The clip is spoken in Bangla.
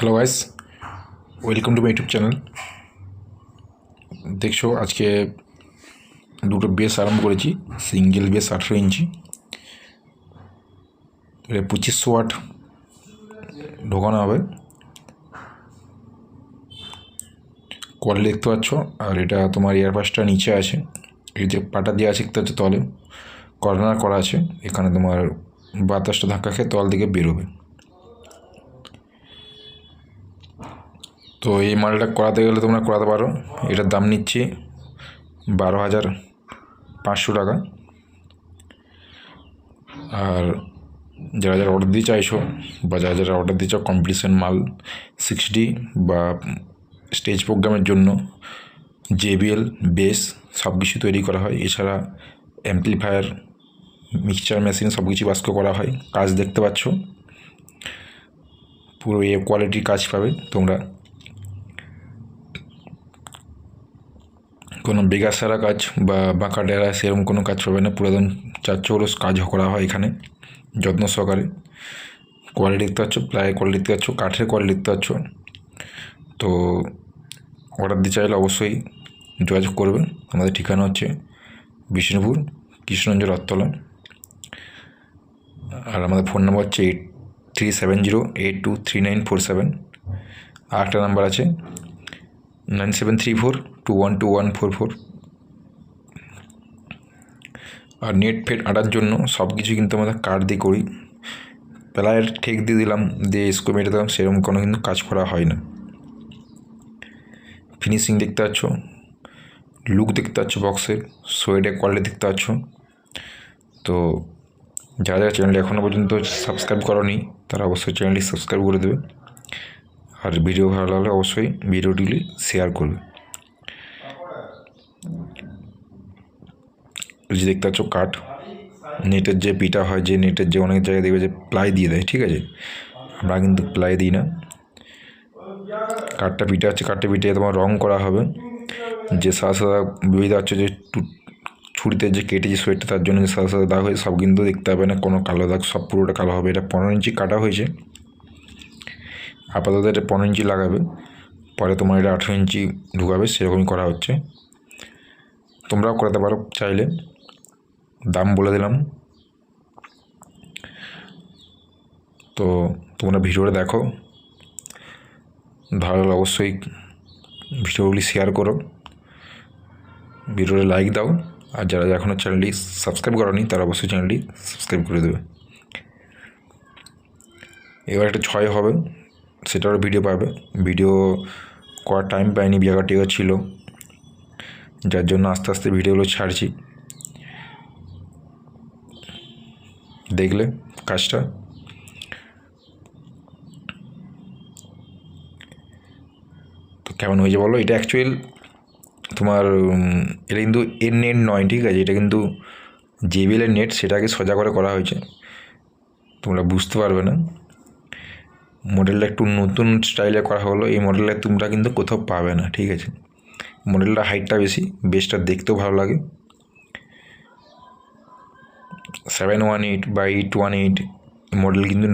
Hello guys, welcome to my YouTube channel. দেখছো আজকে দুটো বেস আরম্ভ করেছি। সিঙ্গেল বেস 18 ইঞ্চি, এটা 2500 ওয়াট ঢোকানো হবে। কোয়ালিটি দেখতে পাচ্ছ, আর এটা তোমার ইয়ারবাসটা নিচে আছে, এই যে পাটা দিয়ে আছে দেখতে পাচ্ছ তলে কর্নার করা আছে, এখানে তোমার বাতাসটা ধাক্কা খেয়ে তল দিকে বেরোবে। তো এই মালটা করাতে গেলে তোমরা করাতে পারো। এটার দাম নিচ্ছি 12,500 টাকা। আর যারা যারা অর্ডার দিতে চাইছো বা যারা যারা অর্ডার দিচ্ছ কম্পিটিশন মাল 60 বা স্টেজ প্রোগ্রামের জন্য JBL বেস সব কিছু তৈরি করা হয়। এছাড়া অ্যাম্পলিফায়ার, মিক্সচার মেশিন সব কিছু বাস্ক করা হয়। কাজ দেখতে পাচ্ছ, পুরো এ কোয়ালিটির কাজ পাবে তোমরা। কোনো বেগাসারা কাজ বা বাঁকা ডেরা সেরকম কোনো কাজ পাবে না, পুরো একদম চারচৌরস কাজ করা হয় এখানে যত্ন সহকারে। কোয়ালিটি দেখতে পাচ্ছ, প্লাই কোয়ালিটি দেখতে পাচ্ছ, কাঠের কোয়ালিটি দেখতে পাচ্ছ। তো অর্ডার দিতে চাইলে অবশ্যই যোগাযোগ করবে। আমাদের ঠিকানা হচ্ছে বিষ্ণুপুর, কৃষ্ণগঞ্জ রথতলা। আর আমাদের ফোন নাম্বার হচ্ছে 8370823947। আর একটা নাম্বার আছে 9734212144। আর নেট ফেট আটার জন্য সব কিছু কিন্তু আমাদের কার্ড দিয়ে করি। প্লায়ের ঠেক দিয়ে দিলাম, দিয়ে স্ক্রু মেটে দিলাম, সেরকম কোনো কিন্তু কাজ করা হয় না। ফিনিশিং দেখতে পাচ্ছ, লুক দেখতে পাচ্ছ বক্সের, সোয়েডের কোয়ালিটি দেখতে পাচ্ছ। তো যারা যারা চ্যানেলটি এখনও পর্যন্ত সাবস্ক্রাইব করোনি তারা অবশ্যই চ্যানেলটি সাবস্ক্রাইব করে দেবে। আর ভিডিও ভালো লাগলে অবশ্যই ভিডিওটি শেয়ার করবে। যে দেখতে পাচ্ছ কাঠ, নেটের যে পিটা হয়, যে নেটের যে অনেক জায়গায় দেখবে যে প্লাই দিয়ে দেয়, ঠিক আছে, আমরা কিন্তু প্লাই দিই না। কাঠটা পিটা হচ্ছে, কাঠটা পিটিয়ে তোমার রং করা হবে। যে সাদা সাদা বুঝতে পারছো যে ছুরিতে যে কেটেছে সোয়েটটা, তার জন্য যে সাদা সাদা দাগ হয়েছে সব কিন্তু দেখতে হবে না, কোনো কালো দাগ, সব পুরোটা কালো হবে। এটা 15 ইঞ্চি কাটা হয়েছে, আপাতত এটা 15 ইঞ্চি লাগাবে, পরে তোমার এটা 18 ইঞ্চি ঢুকাবে, সেরকমই করা হচ্ছে। তোমরাও করাতে পারো চাইলে, দাম বলে দিলাম। তো তোমরা ভিডিওটা দেখো, ভালো লাগলে অবশ্যই ভিডিওগুলি শেয়ার করো, ভিডিওটা লাইক দাও। আর যারা এখনও চ্যানেলটি সাবস্ক্রাইব করোনি তারা অবশ্যই চ্যানেলটি সাবস্ক্রাইব করে দেবে। এবার একটা 6 হবে, সেটারও ভিডিও পাবে। ভিডিও করার টাইম পাইনি, বিয়াঘাট ছিল, যার জন্য আস্তে আস্তে ভিডিওগুলো ছাড়ছি। দেখলে কাজটা তো কেমন হয়েছে বলো। এটা অ্যাকচুয়াল তোমার এটা কিন্তু এর নেট নয়, ঠিক আছে, এটা কিন্তু JBL-এর নেট, সেটাকে সোজা করে করা হয়েছে, তোমরা বুঝতে পারবে না। মডেলটা একটু নতুন স্টাইলে করা হলো, এই মডেলটা তোমরা কিন্তু কোথাও পাবে না, ঠিক আছে। মডেলটা হাইটটা বেশি, বেসটা দেখতেও ভালো লাগে। 718 বা 818 মডেল কিন্তু